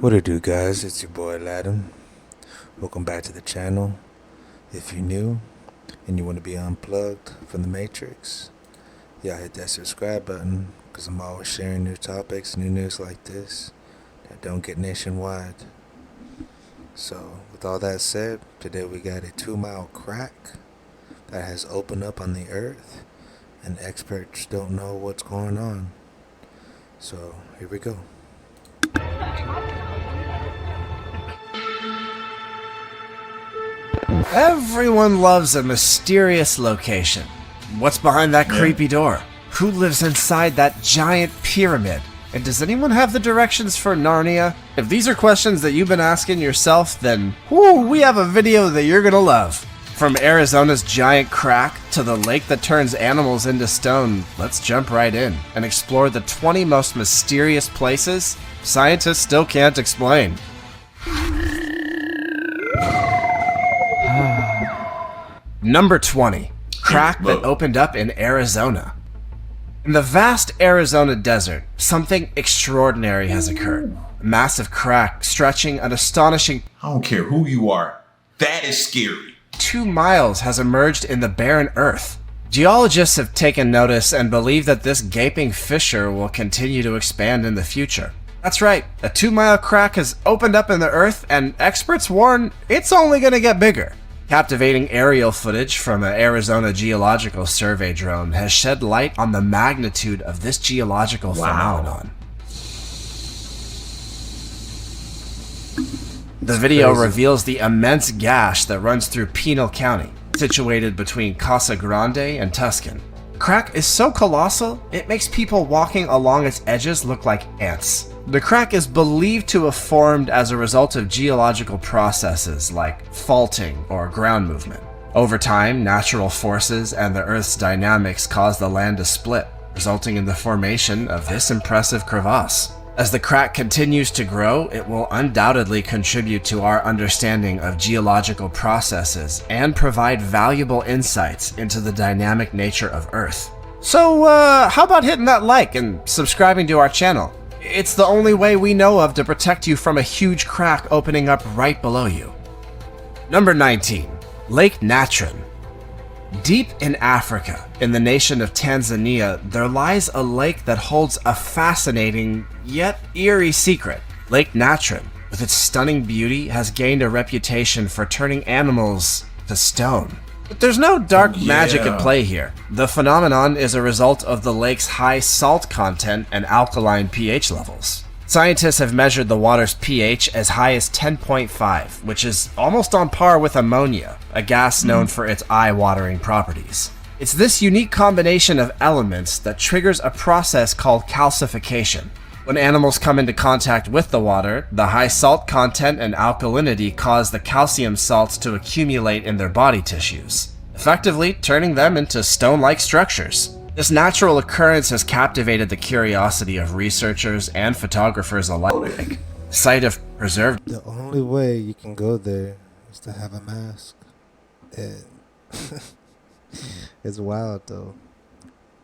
What it do, guys? It's your boy Latham. Welcome back to the channel. If you're new and you want to be unplugged from the Matrix, y'all hit that subscribe button because I'm always sharing new topics, new news like this that don't get nationwide. So, with all that said, today we got a 2-mile crack that has opened up on the earth, and experts don't know what's going on. So, here we go. Everyone loves a mysterious location. What's behind that creepy door? Who lives inside that giant pyramid? And does anyone have the directions for Narnia? If these are questions that you've been asking yourself, then we have a video that you're gonna love. From Arizona's giant crack to the lake that turns animals into stone, let's jump right in and explore the 20 most mysterious places scientists still can't explain. Number 20. Crack that opened up in Arizona. In the vast Arizona desert, something extraordinary has occurred. A massive crack stretching an astonishing I don't care who you are. That is scary. 2 miles has emerged in the barren earth. Geologists have taken notice and believe that this gaping fissure will continue to expand in the future. That's right, a 2-mile crack has opened up in the earth, and experts warn it's only going to get bigger. Captivating aerial footage from an Arizona Geological Survey drone has shed light on the magnitude of this geological phenomenon. The video reveals the immense gash that runs through Pinal County, situated between Casa Grande and Tuscan. The crack is so colossal, it makes people walking along its edges look like ants. The crack is believed to have formed as a result of geological processes like faulting or ground movement. Over time, natural forces and the Earth's dynamics cause the land to split, resulting in the formation of this impressive crevasse. As the crack continues to grow, it will undoubtedly contribute to our understanding of geological processes and provide valuable insights into the dynamic nature of Earth. So, how about hitting that like and subscribing to our channel? It's the only way we know of to protect you from a huge crack opening up right below you. Number 19. Lake Natron. Deep in Africa, in the nation of Tanzania, there lies a lake that holds a fascinating, yet eerie secret. Lake Natron, with its stunning beauty, has gained a reputation for turning animals to stone. But there's no dark magic at play here. The phenomenon is a result of the lake's high salt content and alkaline pH levels. Scientists have measured the water's pH as high as 10.5, which is almost on par with ammonia, a gas known for its eye-watering properties. It's this unique combination of elements that triggers a process called calcification. When animals come into contact with the water, the high salt content and alkalinity cause the calcium salts to accumulate in their body tissues, effectively turning them into stone-like structures. This natural occurrence has captivated the curiosity of researchers and photographers alike. The site of preserved... The only way you can go there is to have a mask. And it's wild though.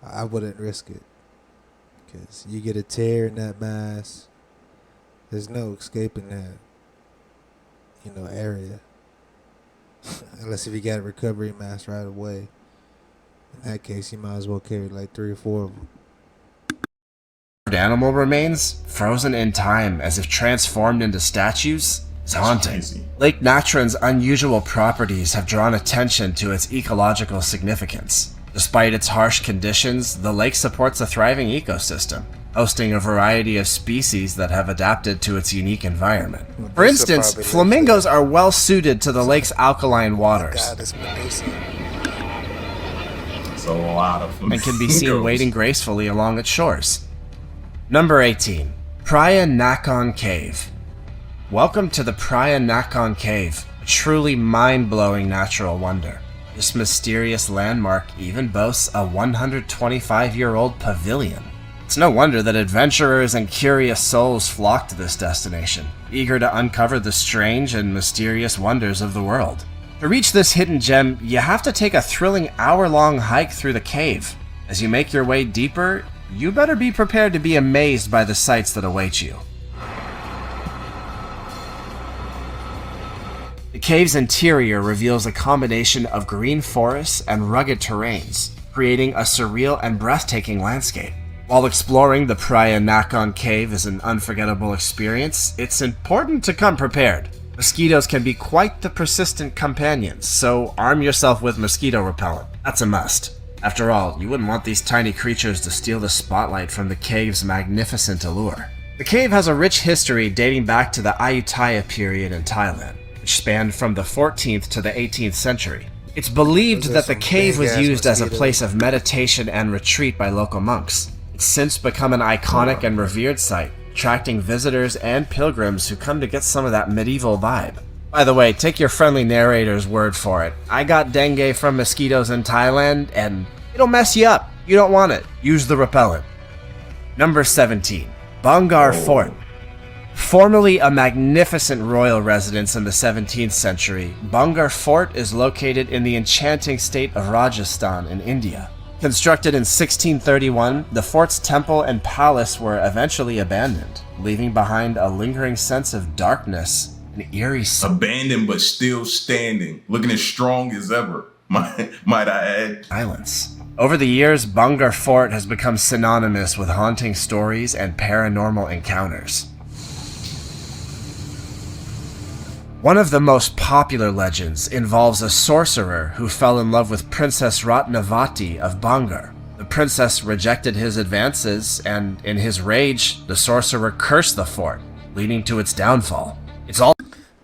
I wouldn't risk it. Because you get a tear in that mask, there's no escaping that, area. Unless if you got a recovery mask right away. In that case, you might as well carry like 3 or 4 of them. Animal remains, frozen in time as if transformed into statues, is haunting. Lake Natron's unusual properties have drawn attention to its ecological significance. Despite its harsh conditions, the lake supports a thriving ecosystem, hosting a variety of species that have adapted to its unique environment. For instance, flamingos are well suited to the lake's alkaline waters It's a lot of and can be seen wading gracefully along its shores. Number 18. Praia Nakon Cave. Welcome to the Praia Nakon Cave, a truly mind-blowing natural wonder. This mysterious landmark even boasts a 125-year-old pavilion. It's no wonder that adventurers and curious souls flock to this destination, eager to uncover the strange and mysterious wonders of the world. To reach this hidden gem, you have to take a thrilling hour-long hike through the cave. As you make your way deeper, you better be prepared to be amazed by the sights that await you. The cave's interior reveals a combination of green forests and rugged terrains, creating a surreal and breathtaking landscape. While exploring the Praia Nakon cave is an unforgettable experience, it's important to come prepared. Mosquitoes can be quite the persistent companions, so arm yourself with mosquito repellent. That's a must. After all, you wouldn't want these tiny creatures to steal the spotlight from the cave's magnificent allure. The cave has a rich history dating back to the Ayutthaya period in Thailand, which spanned from the 14th to the 18th century. It's believed that the cave was used as a place of meditation and retreat by local monks. It's since become an iconic and revered site, attracting visitors and pilgrims who come to get some of that medieval vibe. By the way, take your friendly narrator's word for it. I got dengue from mosquitoes in Thailand, and it'll mess you up. You don't want it. Use the repellent. Number 17. Bangar Fort. Formerly a magnificent royal residence in the 17th century, Bangar Fort is located in the enchanting state of Rajasthan in India. Constructed in 1631, the fort's temple and palace were eventually abandoned, leaving behind a lingering sense of darkness and eerie Abandoned but still standing, looking as strong as ever, might I add. silence. Over the years, Bangar Fort has become synonymous with haunting stories and paranormal encounters. One of the most popular legends involves a sorcerer who fell in love with Princess Ratnavati of Bangar. The princess rejected his advances, and in his rage, the sorcerer cursed the fort, leading to its downfall.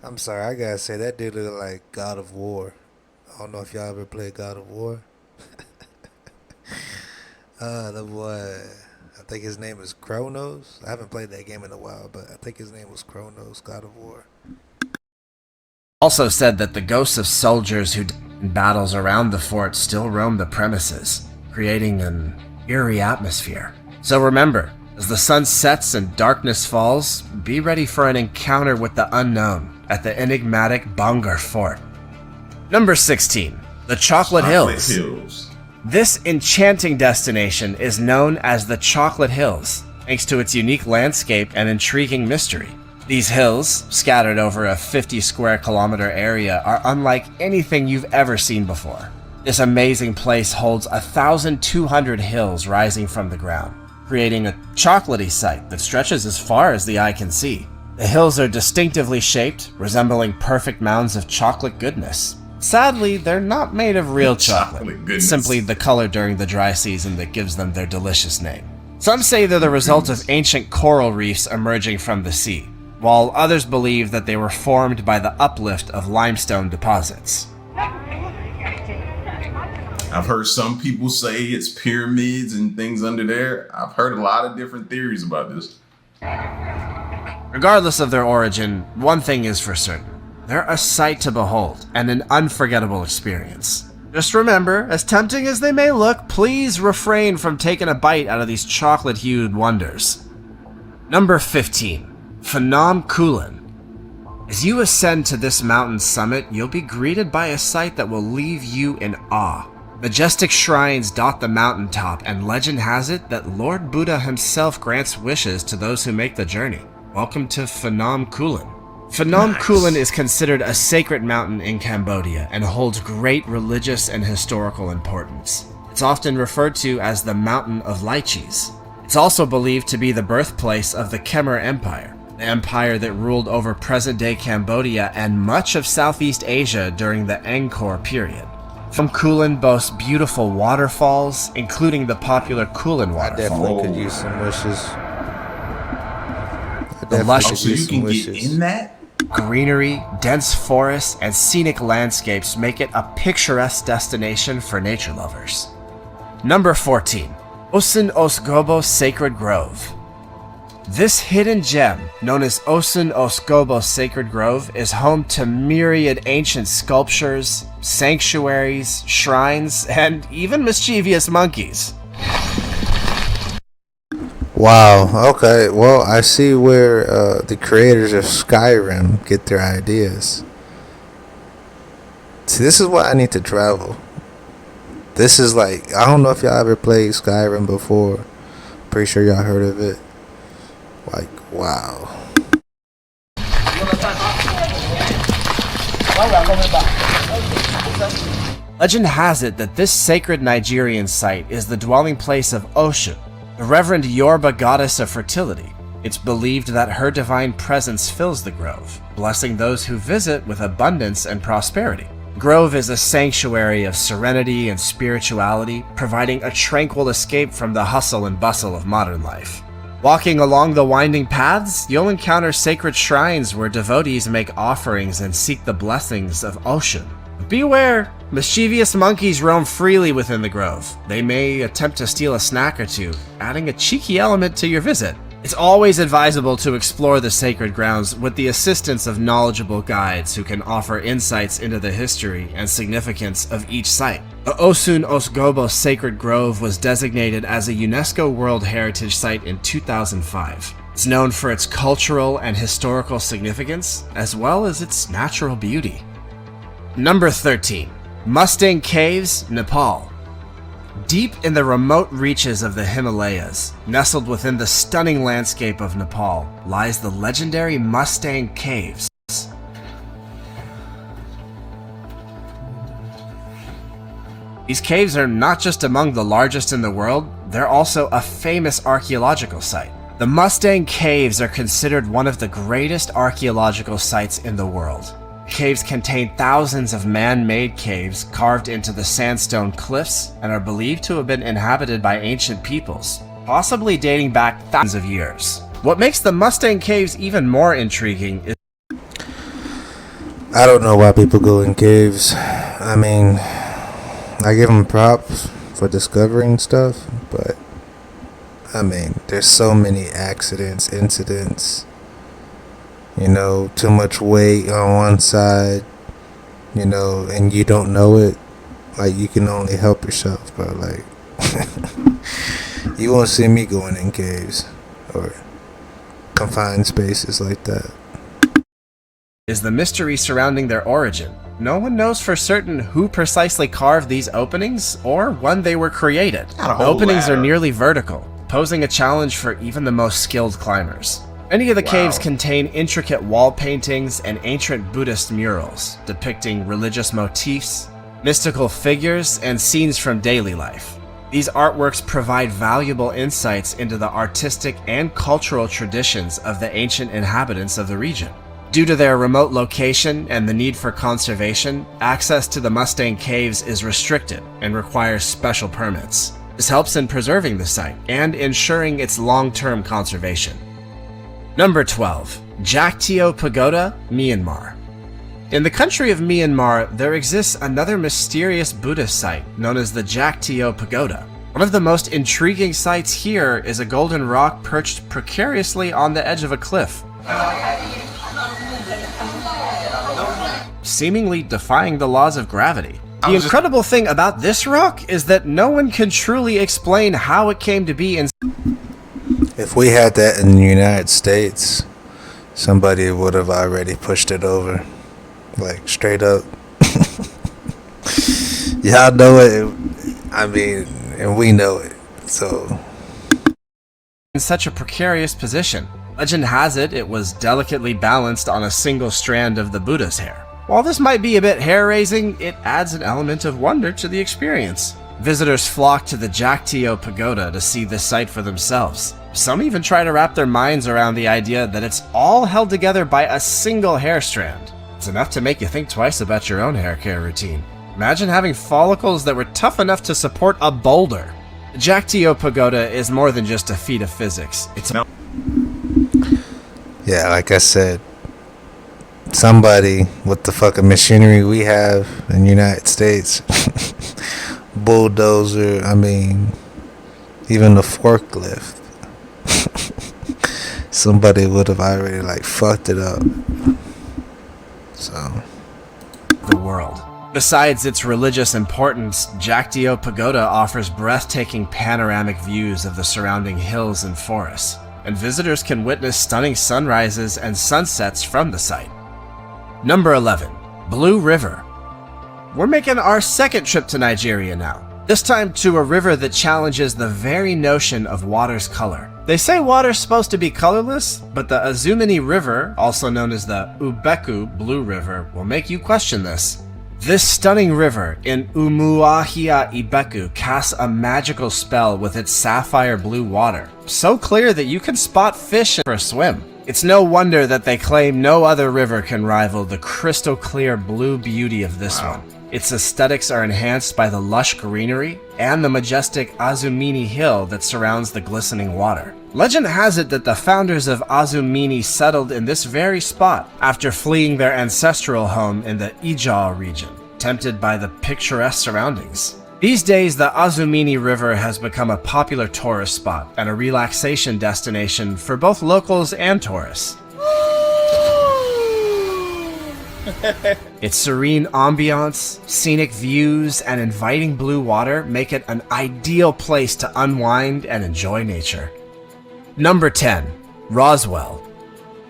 I'm sorry, I gotta say that dude look like God of War. I don't know if y'all ever played God of War. The boy, I think his name is Kronos. I haven't played that game in a while, but I think his name was Kronos, God of War. Also said that the ghosts of soldiers who died in battles around the fort still roam the premises, creating an eerie atmosphere. So remember, as the sun sets and darkness falls, be ready for an encounter with the unknown at the enigmatic Bangar Fort. Number 16. The Chocolate Hills. This enchanting destination is known as the Chocolate Hills, thanks to its unique landscape and intriguing mystery. These hills, scattered over a 50 square kilometer area, are unlike anything you've ever seen before. This amazing place holds 1,200 hills rising from the ground, creating a chocolatey sight that stretches as far as the eye can see. The hills are distinctively shaped, resembling perfect mounds of chocolate goodness. Sadly, they're not made of real chocolate, simply the color during the dry season that gives them their delicious name. Some say they're the result of ancient coral reefs emerging from the sea, while others believe that they were formed by the uplift of limestone deposits. I've heard some people say it's pyramids and things under there. I've heard a lot of different theories about this. Regardless of their origin, one thing is for certain. They're a sight to behold and an unforgettable experience. Just remember, as tempting as they may look, please refrain from taking a bite out of these chocolate-hued wonders. Number 15. Phnom Kulen. As you ascend to this mountain summit, you'll be greeted by a sight that will leave you in awe. Majestic shrines dot the mountaintop, and legend has it that Lord Buddha himself grants wishes to those who make the journey. Welcome to Phnom Kulen. Phnom Kulen is considered a sacred mountain in Cambodia and holds great religious and historical importance. It's often referred to as the Mountain of Lychees. It's also believed to be the birthplace of the Khmer Empire, the empire that ruled over present-day Cambodia and much of Southeast Asia during the Angkor period. Phnom Kulen boasts beautiful waterfalls, including the popular Kulen I waterfall. definitely could use some wishes. The lush So you can get in that? greenery, dense forests, and scenic landscapes make it a picturesque destination for nature lovers. Number 14. Osun Osgobo Sacred Grove. This hidden gem, known as Osun Osgobo Sacred Grove, is home to myriad ancient sculptures, sanctuaries, shrines, and even mischievous monkeys. Wow, okay. Well, I see where the creators of Skyrim get their ideas. See, this is why I need to travel. This is like, I don't know if y'all ever played Skyrim before. Pretty sure y'all heard of it. Like, wow. Legend has it that this sacred Nigerian site is the dwelling place of Oshun, the reverend Yoruba goddess of fertility. It's believed that her divine presence fills the grove, blessing those who visit with abundance and prosperity. Grove is a sanctuary of serenity and spirituality, providing a tranquil escape from the hustle and bustle of modern life. Walking along the winding paths, you'll encounter sacred shrines where devotees make offerings and seek the blessings of Oshun. Beware! Mischievous monkeys roam freely within the grove. They may attempt to steal a snack or two, adding a cheeky element to your visit. It's always advisable to explore the sacred grounds with the assistance of knowledgeable guides who can offer insights into the history and significance of each site. The Osun Osogbo Sacred Grove was designated as a UNESCO World Heritage Site in 2005. It's known for its cultural and historical significance, as well as its natural beauty. Number 13. Mustang Caves, Nepal. Deep in the remote reaches of the Himalayas, nestled within the stunning landscape of Nepal, lies the legendary Mustang Caves. These caves are not just among the largest in the world, they're also a famous archaeological site. The Mustang Caves are considered one of the greatest archaeological sites in the world. Caves contain thousands of man-made caves carved into the sandstone cliffs and are believed to have been inhabited by ancient peoples, possibly dating back thousands of years. What makes the Mustang Caves even more intriguing is I don't know why people go in caves. I mean, I give them props for discovering stuff, but I mean, there's so many accidents, incidents. You know, too much weight on one side, you know, and you don't know it. Like, you can only help yourself, bro. Like, you won't see me going in caves or confined spaces like that. Is the mystery surrounding their origin. No one knows for certain who precisely carved these openings or when they were created. The openings are nearly vertical, posing a challenge for even the most skilled climbers. Many of the caves contain intricate wall paintings and ancient Buddhist murals depicting religious motifs, mystical figures, and scenes from daily life. These artworks provide valuable insights into the artistic and cultural traditions of the ancient inhabitants of the region. Due to their remote location and the need for conservation, access to the Mustang Caves is restricted and requires special permits. This helps in preserving the site and ensuring its long-term conservation. Number 12. Jaktio Pagoda, Myanmar. In the country of Myanmar, there exists another mysterious Buddhist site known as the Jaktio Pagoda. One of the most intriguing sights here is a golden rock perched precariously on the edge of a cliff, seemingly defying the laws of gravity. The incredible thing about this rock is that no one can truly explain how it came to be in. If we had that in the United States, somebody would have already pushed it over. Like, straight up. Y'all know it. I mean, and we know it. So, in such a precarious position. Legend has it, it was delicately balanced on a single strand of the Buddha's hair. While this might be a bit hair-raising, it adds an element of wonder to the experience. Visitors flock to the Jaktio Pagoda to see this site for themselves. Some even try to wrap their minds around the idea that it's all held together by a single hair strand. It's enough to make you think twice about your own hair care routine. Imagine having follicles that were tough enough to support a boulder. The Jaktio Pagoda is more than just a feat of physics. It's yeah, like I said, somebody with the fucking machinery we have in the United States, bulldozer, I mean, even the forklift, somebody would have already like fucked it up. So, the world. Besides its religious importance, Jaktio Pagoda offers breathtaking panoramic views of the surrounding hills and forests, and visitors can witness stunning sunrises and sunsets from the site. Number 11. Blue River. We're making our second trip to Nigeria now, this time to a river that challenges the very notion of water's color. They say water's supposed to be colorless, but the Azumini River, also known as the Ubeku Blue River, will make you question this. This stunning river in Umuahia Ibeku casts a magical spell with its sapphire blue water, so clear that you can spot fish for a swim. It's no wonder that they claim no other river can rival the crystal clear blue beauty of this one. Its aesthetics are enhanced by the lush greenery and the majestic Azumini Hill that surrounds the glistening water. Legend has it that the founders of Azumini settled in this very spot after fleeing their ancestral home in the Ijaw region, tempted by the picturesque surroundings. These days, the Azumini River has become a popular tourist spot and a relaxation destination for both locals and tourists. Its serene ambiance, scenic views, and inviting blue water make it an ideal place to unwind and enjoy nature. Number 10. Roswell.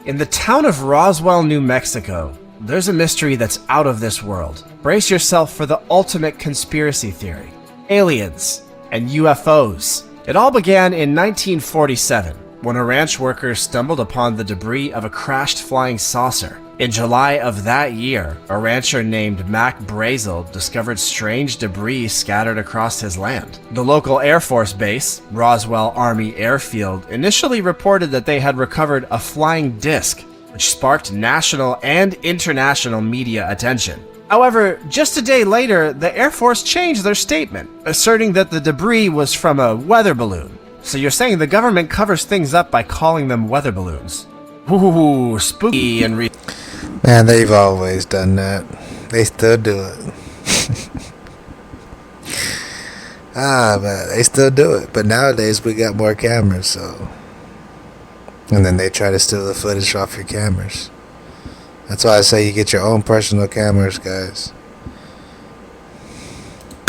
In the town of Roswell, New Mexico, there's a mystery that's out of this world. Brace yourself for the ultimate conspiracy theory: aliens and UFOs. It all began in 1947 when a ranch worker stumbled upon the debris of a crashed flying saucer. In July of that year, a rancher named Mac Brazel discovered strange debris scattered across his land. The local Air Force base, Roswell Army Airfield, initially reported that they had recovered a flying disc, which sparked national and international media attention. However, just a day later, the Air Force changed their statement, asserting that the debris was from a weather balloon. So you're saying the government covers things up by calling them weather balloons? Ooh, spooky and Man, they've always done that. They still do it. But they still do it. But nowadays we got more cameras, so. And then they try to steal the footage off your cameras. That's why I say you get your own personal cameras, guys.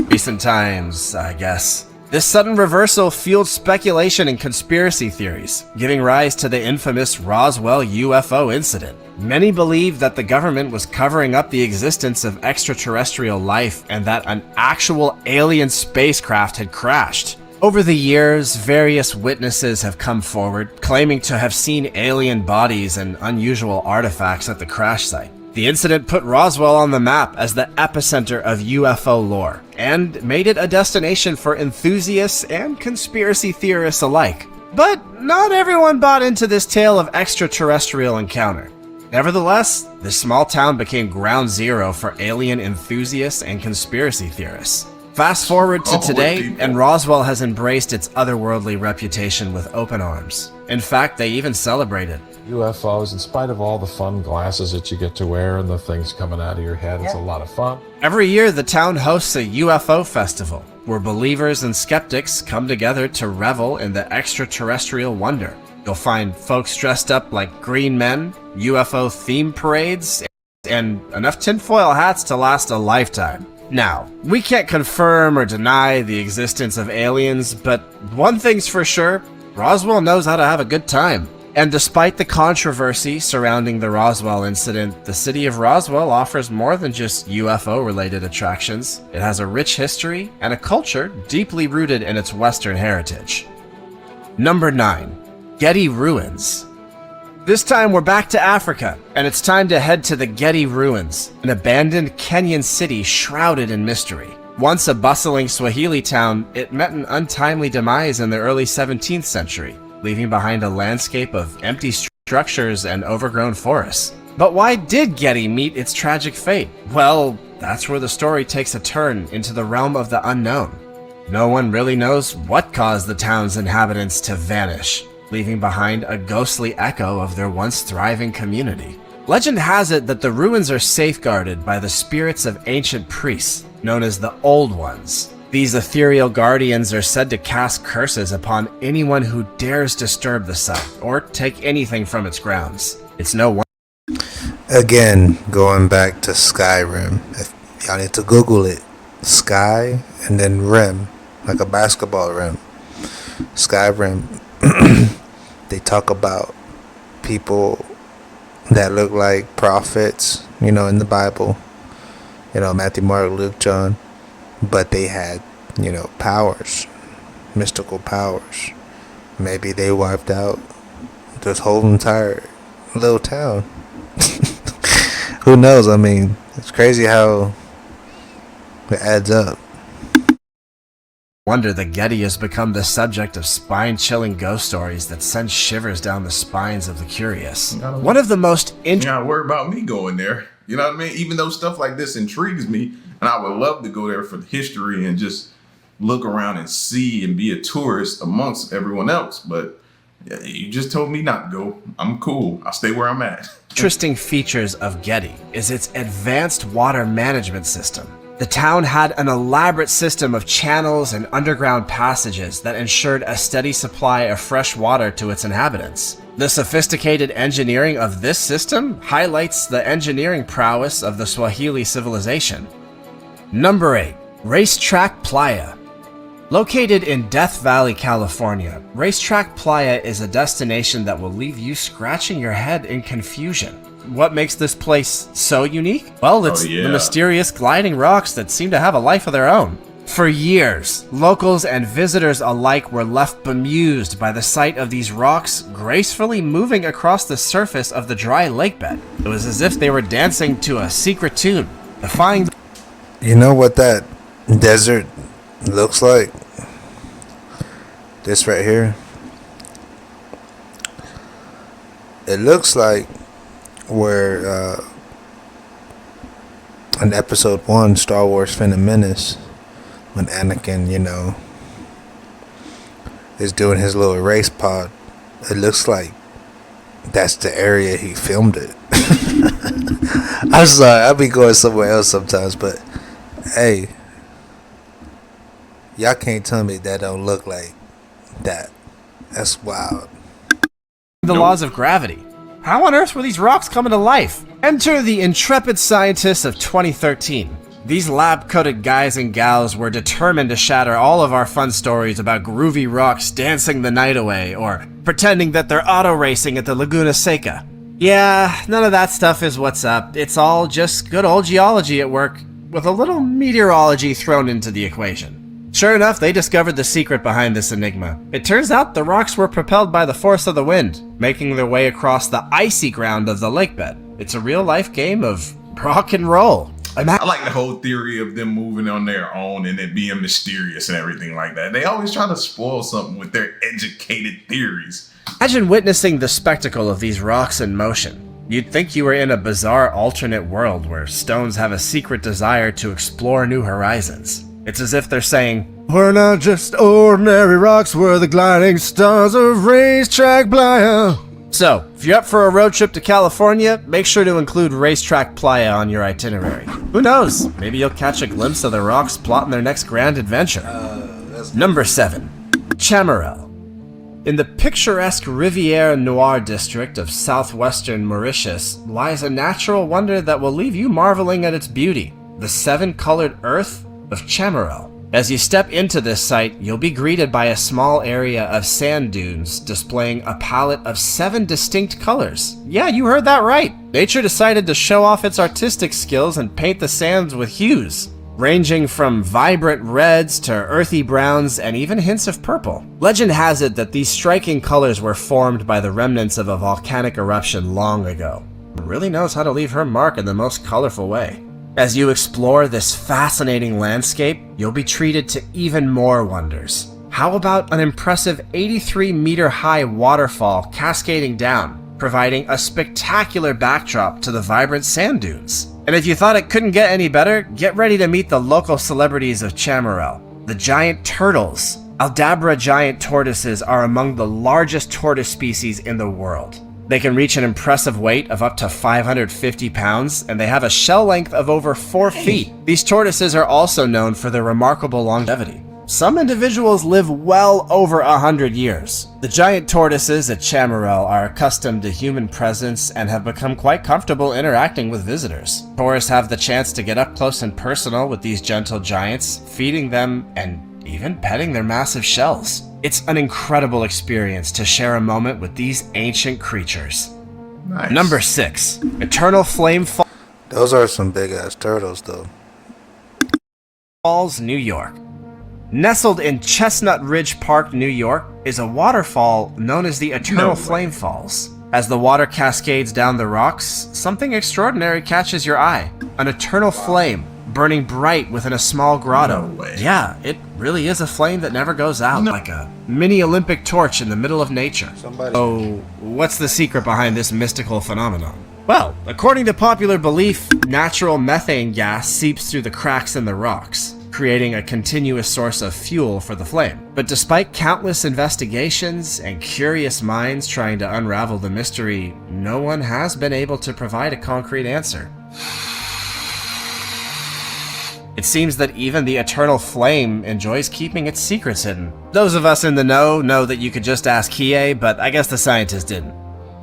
Recent times, I guess. This sudden reversal fueled speculation and conspiracy theories, giving rise to the infamous Roswell UFO incident. Many believe that the government was covering up the existence of extraterrestrial life and that an actual alien spacecraft had crashed. Over the years, various witnesses have come forward, claiming to have seen alien bodies and unusual artifacts at the crash site. The incident put Roswell on the map as the epicenter of UFO lore, and made it a destination for enthusiasts and conspiracy theorists alike. But not everyone bought into this tale of extraterrestrial encounter. Nevertheless, this small town became ground zero for alien enthusiasts and conspiracy theorists. Fast forward to today, and Roswell has embraced its otherworldly reputation with open arms. In fact, they even celebrate it. UFOs, in spite of all the fun glasses that you get to wear and the things coming out of your head, it's a lot of fun. Every year, the town hosts a UFO festival, where believers and skeptics come together to revel in the extraterrestrial wonder. You'll find folks dressed up like green men, UFO theme parades, and enough tinfoil hats to last a lifetime. Now, we can't confirm or deny the existence of aliens, but one thing's for sure, Roswell knows how to have a good time. And despite the controversy surrounding the Roswell incident, the city of Roswell offers more than just UFO-related attractions. It has a rich history and a culture deeply rooted in its Western heritage. Number 9. Getty Ruins. This time we're back to Africa, and it's time to head to the Getty Ruins, an abandoned Kenyan city shrouded in mystery. Once a bustling Swahili town, it met an untimely demise in the early 17th century, leaving behind a landscape of empty structures and overgrown forests. But why did Getty meet its tragic fate? Well, that's where the story takes a turn into the realm of the unknown. No one really knows what caused the town's inhabitants to vanish, leaving behind a ghostly echo of their once thriving community. Legend has it that the ruins are safeguarded by the spirits of ancient priests, known as the Old Ones. These ethereal guardians are said to cast curses upon anyone who dares disturb the site or take anything from its grounds. It's no wonder. Again, going back to Skyrim. If y'all need to Google it. Sky and then rim, like a basketball rim. Skyrim. They talk about people that look like prophets, in the Bible. Matthew, Mark, Luke, John. But they had, powers, mystical powers. maybe they wiped out this whole entire little town. Who knows? I mean, it's crazy how it adds up. Wonder the Getty has become the subject of spine-chilling ghost stories that send shivers down the spines of the curious. One of the most You gotta worry about me going there. You know what I mean? Even though stuff like this intrigues me, and I would love to go there for the history and just look around and see and be a tourist amongst everyone else. But you just told me not to go. I'm cool. I'll stay where I'm at. interesting features of Getty is its advanced water management system. The town had an elaborate system of channels and underground passages that ensured a steady supply of fresh water to its inhabitants. The sophisticated engineering of this system highlights the engineering prowess of the Swahili civilization. Number 8. Racetrack Playa. Located in Death Valley, California, Racetrack Playa is a destination that will leave you scratching your head in confusion. What makes this place so unique? Well, it's the mysterious gliding rocks that seem to have a life of their own. For years, locals and visitors alike were left bemused by the sight of these rocks gracefully moving across the surface of the dry lake bed. It was as if they were dancing to a secret tune, defying the... You know what that desert looks like? This right here. It looks like where in episode 1 Star Wars Phantom Menace, when Anakin, is doing his little race pod, it looks like that's the area he filmed it. I'm sorry, I'll be going somewhere else sometimes, but hey, y'all can't tell me that don't look like that. That's wild. The laws of gravity. How on earth were these rocks coming to life? Enter the intrepid scientists of 2013. These lab-coated guys and gals were determined to shatter all of our fun stories about groovy rocks dancing the night away or pretending that they're auto racing at the Laguna Seca. Yeah, none of that stuff is what's up. It's all just good old geology at work, with a little meteorology thrown into the equation. Sure enough, they discovered the secret behind this enigma. It turns out the rocks were propelled by the force of the wind, making their way across the icy ground of the lake bed. It's a real-life game of rock and roll. I like the whole theory of them moving on their own and it being mysterious and everything like that. They always try to spoil something with their educated theories. Imagine witnessing the spectacle of these rocks in motion. You'd think you were in a bizarre alternate world where stones have a secret desire to explore new horizons. It's as if they're saying, "We're not just ordinary rocks, we're the gliding stars of Racetrack Playa." So, if you're up for a road trip to California, make sure to include Racetrack Playa on your itinerary. Who knows? Maybe you'll catch a glimpse of the rocks plotting their next grand adventure. Number 7. Chamarel. In the picturesque Riviera Noire district of southwestern Mauritius lies a natural wonder that will leave you marveling at its beauty, the 7-colored earth of Chamarel. As you step into this site, you'll be greeted by a small area of sand dunes displaying a palette of 7 distinct colors. Yeah, you heard that right. Nature decided to show off its artistic skills and paint the sands with hues, ranging from vibrant reds to earthy browns and even hints of purple. Legend has it that these striking colors were formed by the remnants of a volcanic eruption long ago. It really knows how to leave her mark in the most colorful way. As you explore this fascinating landscape, you'll be treated to even more wonders. How about an impressive 83-meter-high waterfall cascading down, providing a spectacular backdrop to the vibrant sand dunes? And if you thought it couldn't get any better, get ready to meet the local celebrities of Chamarel, the giant turtles. Aldabra giant tortoises are among the largest tortoise species in the world. They can reach an impressive weight of up to 550 pounds, and they have a shell length of over 4 feet. These tortoises are also known for their remarkable longevity. Some individuals live well over 100 years. The giant tortoises at Chamarel are accustomed to human presence and have become quite comfortable interacting with visitors. Tourists have the chance to get up close and personal with these gentle giants, feeding them and even petting their massive shells. It's an incredible experience to share a moment with these ancient creatures. Nice. Number 6. Eternal Flame Those are some big ass turtles though. Falls, New York. Nestled in Chestnut Ridge Park, New York, is a waterfall known as the Eternal Flame Falls. As the water cascades down the rocks, something extraordinary catches your eye. An eternal flame burning bright within a small grotto. No way. Yeah, it really is a flame that never goes out, like a mini Olympic torch in the middle of nature. Oh, what's the secret behind this mystical phenomenon? Well, according to popular belief, natural methane gas seeps through the cracks in the rocks, creating a continuous source of fuel for the flame. But despite countless investigations and curious minds trying to unravel the mystery, no one has been able to provide a concrete answer. It seems that even the Eternal Flame enjoys keeping its secrets hidden. Those of us in the know that you could just ask Kie, but I guess the scientists didn't.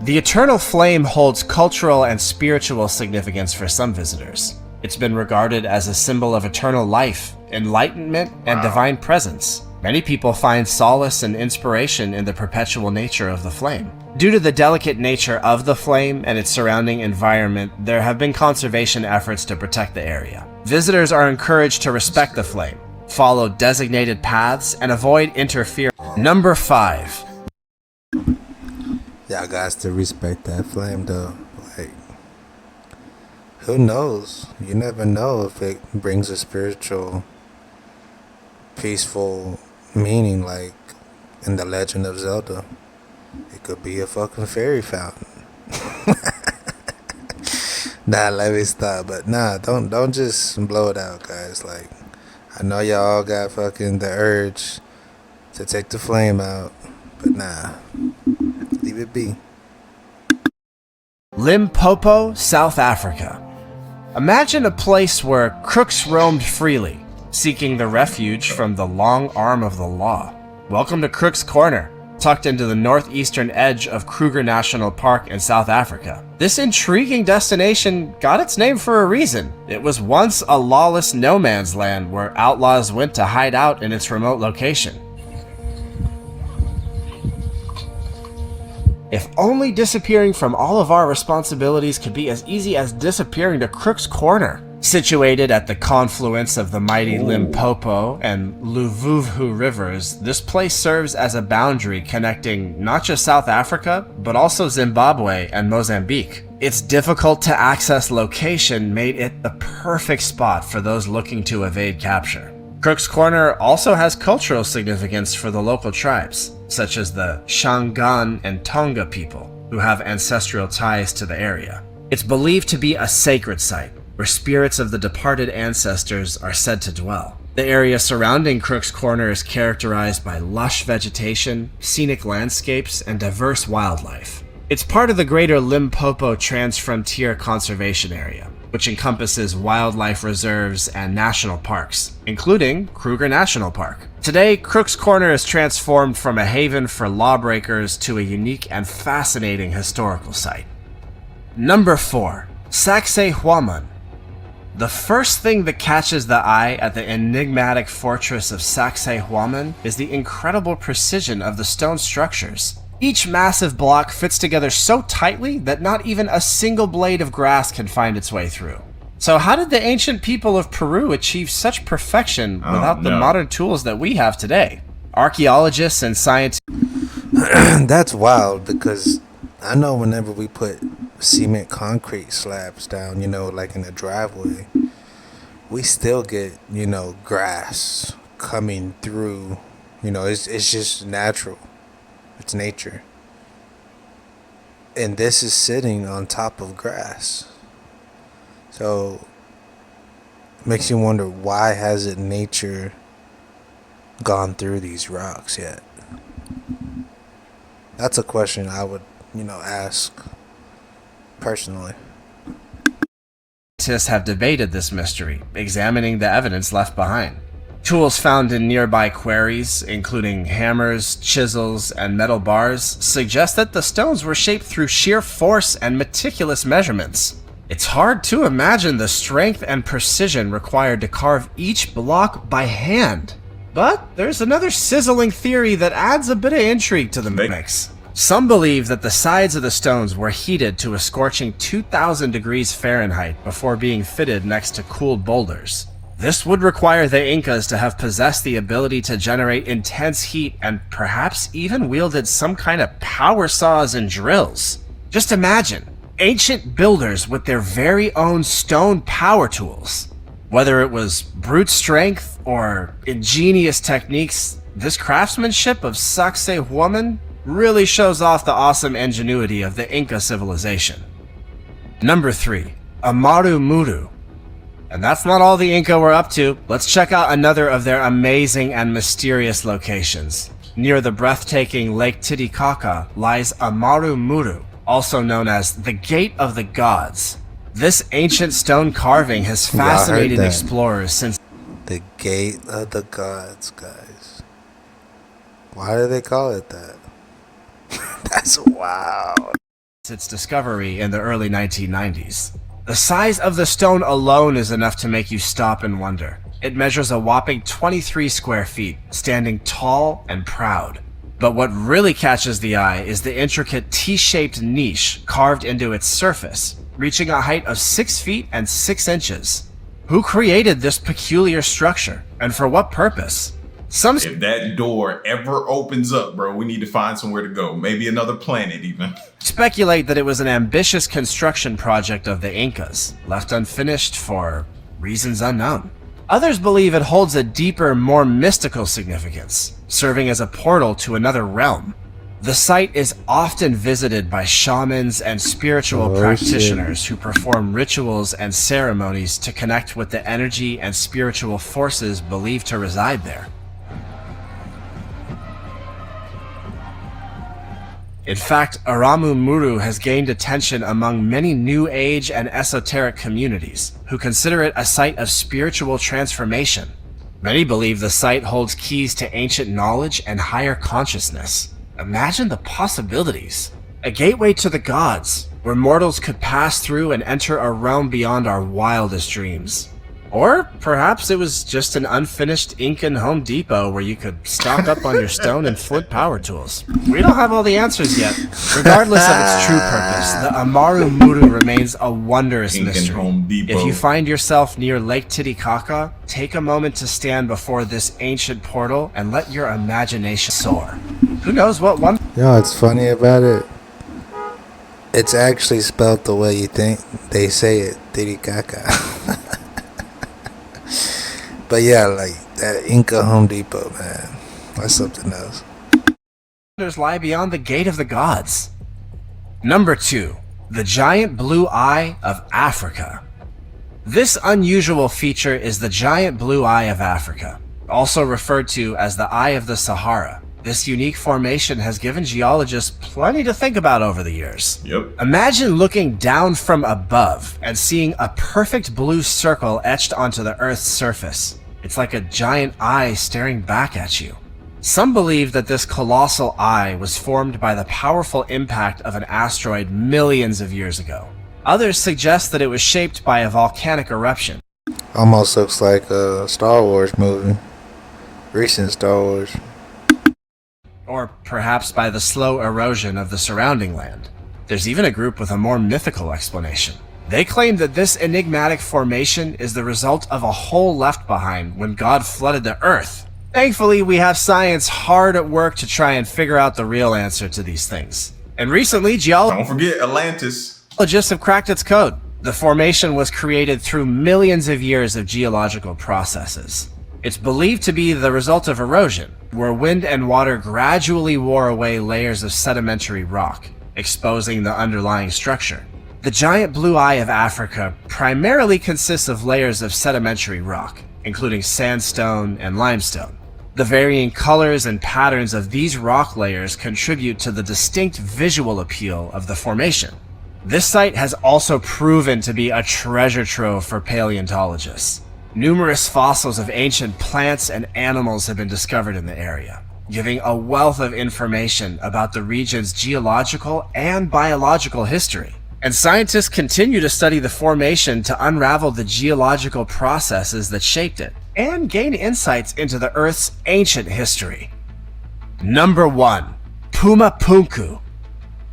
The Eternal Flame holds cultural and spiritual significance for some visitors. It's been regarded as a symbol of eternal life, enlightenment, and divine presence. Many people find solace and inspiration in the perpetual nature of the flame. Due to the delicate nature of the flame and its surrounding environment, there have been conservation efforts to protect the area. Visitors are encouraged to respect the flame, follow designated paths, and avoid interference. Number 5. Y'all guys to respect that flame though. Like, who knows? You never know if it brings a spiritual, peaceful meaning, like in the Legend of Zelda. It could be a fucking fairy fountain. Nah, let me stop. But nah, don't just blow it out, guys. Like, I know y'all all got fucking the urge to take the flame out, but nah, leave it be. Limpopo, South Africa. Imagine a place where crooks roamed freely, seeking the refuge from the long arm of the law. Welcome to Crook's Corner, tucked into the northeastern edge of Kruger National Park in South Africa. This intriguing destination got its name for a reason. It was once a lawless no man's land where outlaws went to hide out in its remote location. If only disappearing from all of our responsibilities could be as easy as disappearing to Crook's Corner. Situated at the confluence of the mighty Limpopo and Luvuvu rivers, this place serves as a boundary connecting not just South Africa, but also Zimbabwe and Mozambique. Its difficult to access location made it the perfect spot for those looking to evade capture. Crook's Corner also has cultural significance for the local tribes, such as the Shangaan and Tonga people, who have ancestral ties to the area. It's believed to be a sacred site, where spirits of the departed ancestors are said to dwell. The area surrounding Crook's Corner is characterized by lush vegetation, scenic landscapes, and diverse wildlife. It's part of the greater Limpopo Transfrontier Conservation Area, which encompasses wildlife reserves and national parks, including Kruger National Park. Today, Crook's Corner is transformed from a haven for lawbreakers to a unique and fascinating historical site. Number 4. Sacsayhuaman. The first thing that catches the eye at the enigmatic fortress of Sacsayhuaman is the incredible precision of the stone structures. Each massive block fits together so tightly that not even a single blade of grass can find its way through. So how did the ancient people of Peru achieve such perfection without the modern tools that we have today? Archaeologists and scientists... That's wild, because I know whenever we put cement concrete slabs down, like in a driveway, we still get, grass coming through. It's just natural. It's nature. And this is sitting on top of grass. So makes you wonder, why hasn't nature gone through these rocks yet? That's a question I would, ask personally. Scientists have debated this mystery, examining the evidence left behind. Tools found in nearby quarries, including hammers, chisels, and metal bars, suggest that the stones were shaped through sheer force and meticulous measurements. It's hard to imagine the strength and precision required to carve each block by hand. But there's another sizzling theory that adds a bit of intrigue to the mix. Some believe that the sides of the stones were heated to a scorching 2,000 degrees Fahrenheit before being fitted next to cooled boulders. This would require the Incas to have possessed the ability to generate intense heat and perhaps even wielded some kind of power saws and drills. Just imagine, ancient builders with their very own stone power tools. Whether it was brute strength or ingenious techniques, this craftsmanship of Sacsayhuaman really shows off the awesome ingenuity of the Inca civilization. Number 3. Amaru Muru. And that's not all the Inca were up to. Let's check out another of their amazing and mysterious locations. Near the breathtaking Lake Titicaca lies Amaru Muru, also known as the Gate of the Gods. This ancient stone carving has fascinated explorers since The Gate of the Gods, guys. Why do they call it that? That's wild. its discovery in the early 1990s. The size of the stone alone is enough to make you stop and wonder. It measures a whopping 23 square feet, standing tall and proud. But what really catches the eye is the intricate T-shaped niche carved into its surface, reaching a height of 6 feet and 6 inches. Who created this peculiar structure, and for what purpose? If that door ever opens up, bro, we need to find somewhere to go. Maybe another planet even. Speculate that it was an ambitious construction project of the Incas, left unfinished for reasons unknown. Others believe it holds a deeper, more mystical significance, serving as a portal to another realm. The site is often visited by shamans and spiritual practitioners who perform rituals and ceremonies to connect with the energy and spiritual forces believed to reside there. In fact, Aramu Muru has gained attention among many New Age and esoteric communities, who consider it a site of spiritual transformation. Many believe the site holds keys to ancient knowledge and higher consciousness. Imagine the possibilities. A gateway to the gods, where mortals could pass through and enter a realm beyond our wildest dreams. Or perhaps it was just an unfinished Incan Home Depot where you could stock up on your stone and flint power tools. We don't have all the answers yet. Regardless of its true purpose, the Amaru Muru remains a wondrous Incan mystery. Home Depot. If you find yourself near Lake Titicaca, take a moment to stand before this ancient portal and let your imagination soar. Who knows what one... You know what's funny about it? It's actually spelled the way you think they say it, Titicaca. But yeah, like that Inca Home Depot, man, that's something else. Wonders lie beyond the Gate of the Gods. Number 2. The Giant Blue Eye of Africa. This unusual feature is the Giant Blue Eye of Africa, also referred to as the Eye of the Sahara. This unique formation has given geologists plenty to think about over the years. Yep. Imagine looking down from above and seeing a perfect blue circle etched onto the Earth's surface. It's like a giant eye staring back at you. Some believe that this colossal eye was formed by the powerful impact of an asteroid millions of years ago. Others suggest that it was shaped by a volcanic eruption. Almost looks like a Star Wars movie. Recent Star Wars. Or perhaps by the slow erosion of the surrounding land. There's even a group with a more mythical explanation. They claim that this enigmatic formation is the result of a hole left behind when God flooded the earth. Thankfully, we have science hard at work to try and figure out the real answer to these things. And recently, Don't forget Atlantis. geologists have cracked its code. The formation was created through millions of years of geological processes. It's believed to be the result of erosion, where wind and water gradually wore away layers of sedimentary rock, exposing the underlying structure. The Giant Blue Eye of Africa primarily consists of layers of sedimentary rock, including sandstone and limestone. The varying colors and patterns of these rock layers contribute to the distinct visual appeal of the formation. This site has also proven to be a treasure trove for paleontologists. Numerous fossils of ancient plants and animals have been discovered in the area, giving a wealth of information about the region's geological and biological history. And scientists continue to study the formation to unravel the geological processes that shaped it and gain insights into the Earth's ancient history. Number 1. Puma Punku.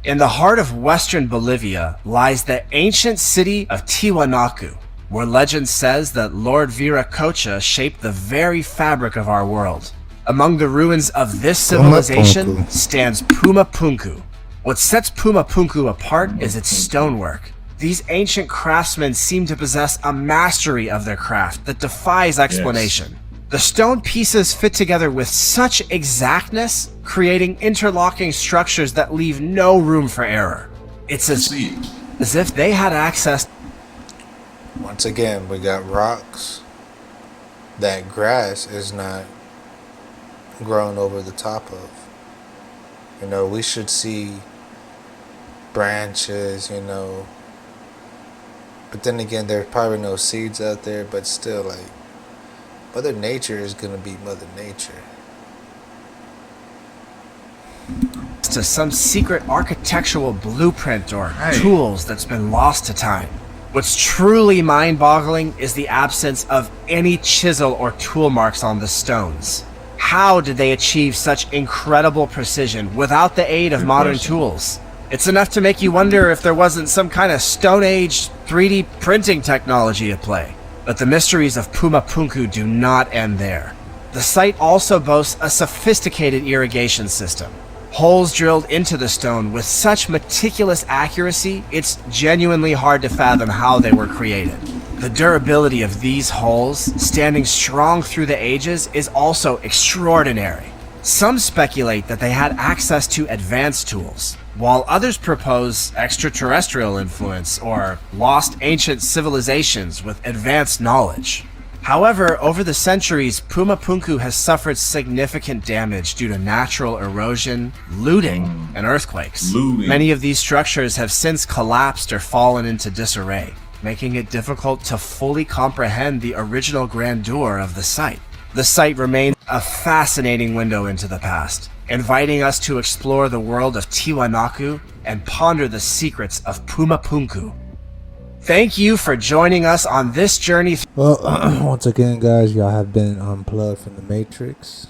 In the heart of western Bolivia lies the ancient city of Tiwanaku. where legend says that Lord Viracocha shaped the very fabric of our world. Among the ruins of this civilization Pumapunku stands Pumapunku. What sets Pumapunku apart is its stonework. These ancient craftsmen seem to possess a mastery of their craft that defies explanation. Yes. The stone pieces fit together with such exactness, creating interlocking structures that leave no room for error. It's as if they had access. Once again, we got rocks that grass is not grown over the top of. You know, we should see branches, you know. But then again, there's probably no seeds out there, but still, like, Mother Nature is gonna be Mother Nature. To some secret architectural blueprint or tools that's been lost to time. What's truly mind-boggling is the absence of any chisel or tool marks on the stones. How did they achieve such incredible precision without the aid of modern tools? It's enough to make you wonder if there wasn't some kind of Stone Age 3D printing technology at play. But the mysteries of Pumapunku do not end there. The site also boasts a sophisticated irrigation system. Holes drilled into the stone with such meticulous accuracy, it's genuinely hard to fathom how they were created. The durability of these holes, standing strong through the ages, is also extraordinary. Some speculate that they had access to advanced tools, while others propose extraterrestrial influence or lost ancient civilizations with advanced knowledge. However, over the centuries, Pumapunku has suffered significant damage due to natural erosion, looting, and earthquakes. Many of these structures have since collapsed or fallen into disarray, making it difficult to fully comprehend the original grandeur of the site. The site remains a fascinating window into the past, inviting us to explore the world of Tiwanaku and ponder the secrets of Pumapunku. Thank you for joining us on this journey. Well, once again, guys, y'all have been unplugged from the Matrix.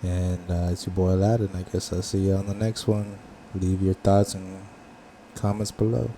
And it's your boy Aladdin. I guess I'll see you on the next one. Leave your thoughts and comments below.